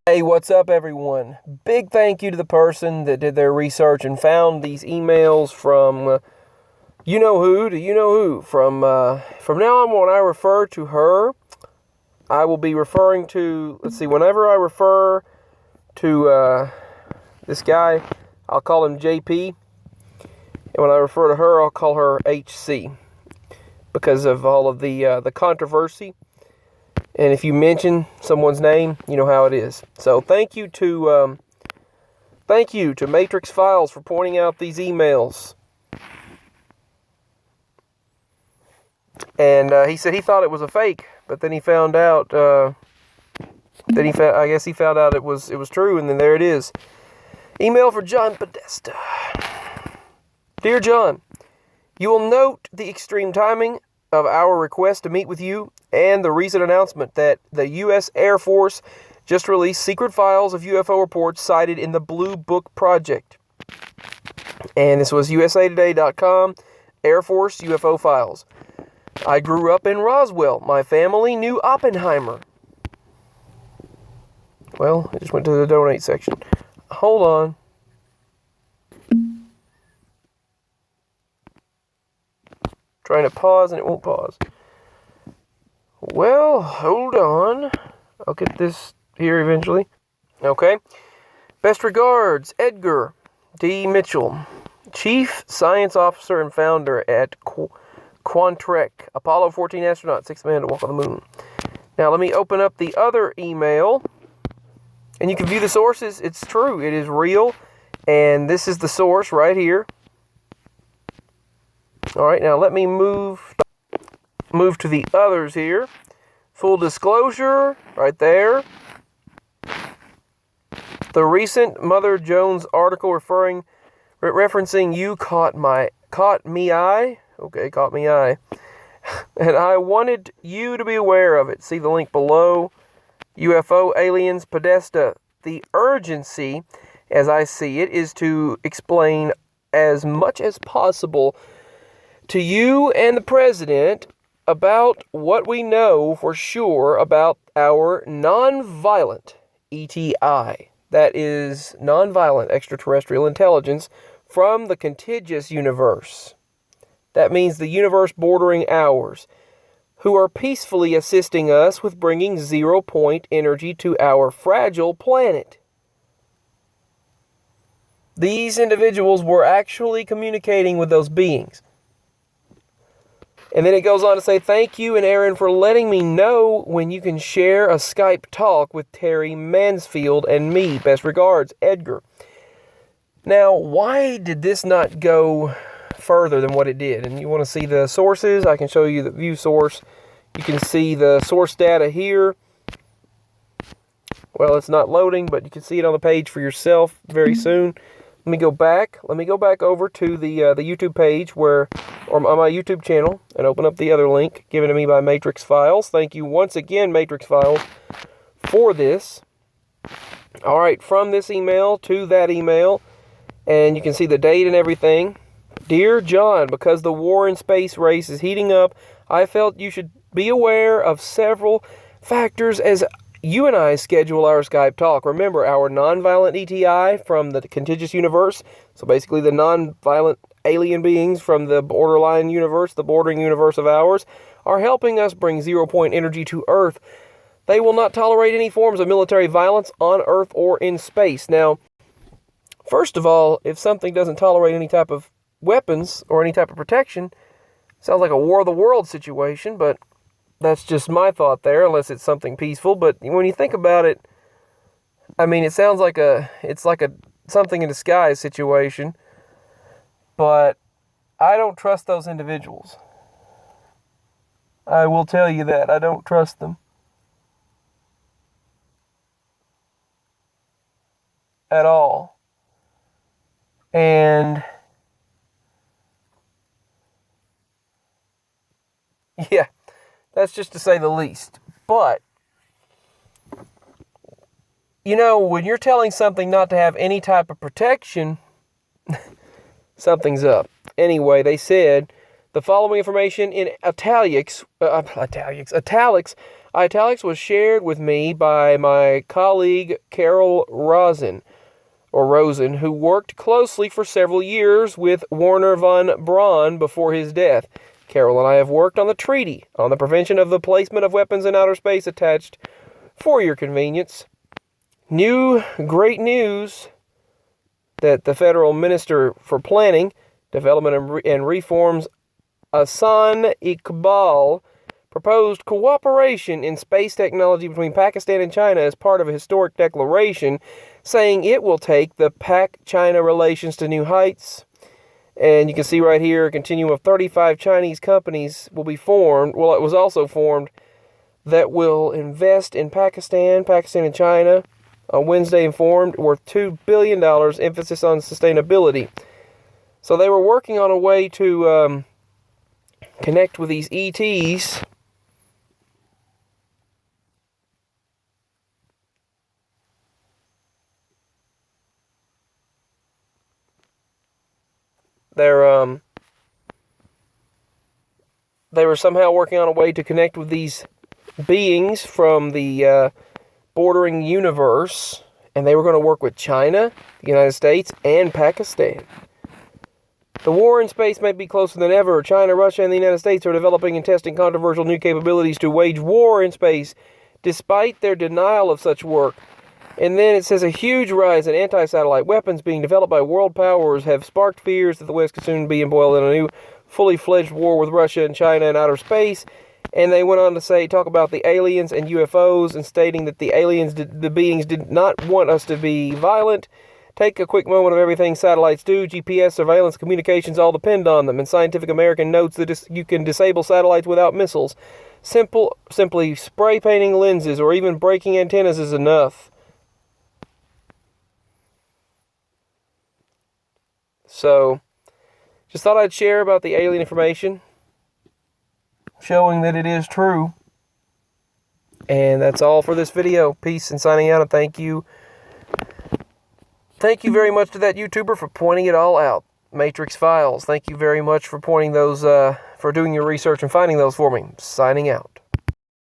Hey, what's up, everyone? Big thank you to the person that did their research and found these emails from you know who to you know who. From now on, when I refer to her, I will be referring to. Let's see. Whenever I refer to this guy, I'll call him JP, and when I refer to her, I'll call her HC because of all of the controversy. And if you mention someone's name, you know how it is. So thank you to Matrix Files for pointing out these emails. And he said he thought it was a fake, but then he found out. I guess he found out it was true, and then there it is. Email for John Podesta. Dear John, you will note the extreme timing of our request to meet with you and the recent announcement that the U.S. Air Force just released secret files of UFO reports cited in the Blue Book Project. And this was usatoday.com, Air Force UFO files. I grew up in Roswell. My family knew Oppenheimer. Well, I just went to the donate section. Hold on. Trying to pause and it won't pause. Well, hold on. I'll get this here eventually. Okay. Best regards, Edgar D. Mitchell, Chief Science Officer and Founder at Quantrek, Apollo 14 astronaut, sixth man to walk on the moon. Now let me open up the other email, and you can view the sources. It's true. It is real, and this is the source right here. All right, now let me move to the others here. Full disclosure, right there. The recent Mother Jones article referencing you caught me eye. Okay, caught me eye. And I wanted you to be aware of it. See the link below. UFO aliens Podesta. The urgency, as I see it, is to explain as much as possible to you and the president about what we know for sure about our non-violent ETI. That is non-violent extraterrestrial intelligence from the contiguous universe. That means the universe bordering ours, who are peacefully assisting us with bringing zero-point energy to our fragile planet. These individuals were actually communicating with those beings. And then it goes on to say, thank you and Aaron for letting me know when you can share a Skype talk with Terry Mansfield and me. Best regards, Edgar. Now, why did this not go further than what it did? And you want to see the sources? I can show you the view source. You can see the source data here. Well, it's not loading, but you can see it on the page for yourself very soon. Let me go back over to the YouTube page or on my YouTube channel and open up the other link given to me by Matrix Files. Thank you once again, Matrix Files, for this. All right, from this email to that email, and you can see the date and everything. Dear John, because the war in space race is heating up, I felt you should be aware of several factors as you and I schedule our Skype talk. Remember, our non-violent ETI from the contiguous universe, so basically the non-violent alien beings from the borderline universe, the bordering universe of ours, are helping us bring zero-point energy to Earth. They will not tolerate any forms of military violence on Earth or in space. Now, first of all, if something doesn't tolerate any type of weapons or any type of protection, sounds like a War of the Worlds situation, but that's just my thought there, unless it's something peaceful. But when you think about it, I mean, it sounds like it's like a something in disguise situation. But I don't trust those individuals. I will tell you that. I don't trust them at all. And yeah, that's just to say the least. But, you know, when you're telling something not to have any type of protection, something's up. Anyway, they said the following information in italics Italics was shared with me by my colleague Carol Rosen, who worked closely for several years with Wernher von Braun before his death. Carol and I have worked on the treaty on the prevention of the placement of weapons in outer space attached for your convenience. Great news that the Federal Minister for Planning, Development and Reforms, Hassan Iqbal, proposed cooperation in space technology between Pakistan and China as part of a historic declaration, saying it will take the Pak-China relations to new heights. And you can see right here a continuum of 35 Chinese companies will be formed. Well, it was also formed that will invest in Pakistan and China. On Wednesday informed, worth $2 billion, emphasis on sustainability. So they were working on a way to connect with these ETs. They were somehow working on a way to connect with these beings from the bordering universe, and they were going to work with China, the United States, and Pakistan. The war in space might be closer than ever. China, Russia, and the United States are developing and testing controversial new capabilities to wage war in space, despite their denial of such work. And then it says a huge rise in anti-satellite weapons being developed by world powers have sparked fears that the West could soon be embroiled in a new, fully fledged war with Russia and China in outer space. And they went on to talk about the aliens and UFOs, and stating that the beings did not want us to be violent. Take a quick moment of everything satellites do. GPS, surveillance, communications all depend on them. And Scientific American notes that you can disable satellites without missiles. Simply spray painting lenses or even breaking antennas is enough. So, just thought I'd share about the alien information, showing that it is true. And that's all for this video. Peace and signing out, and thank you. Thank you very much to that YouTuber for pointing it all out. Matrix Files. Thank you very much for pointing those, for doing your research and finding those for me. Signing out.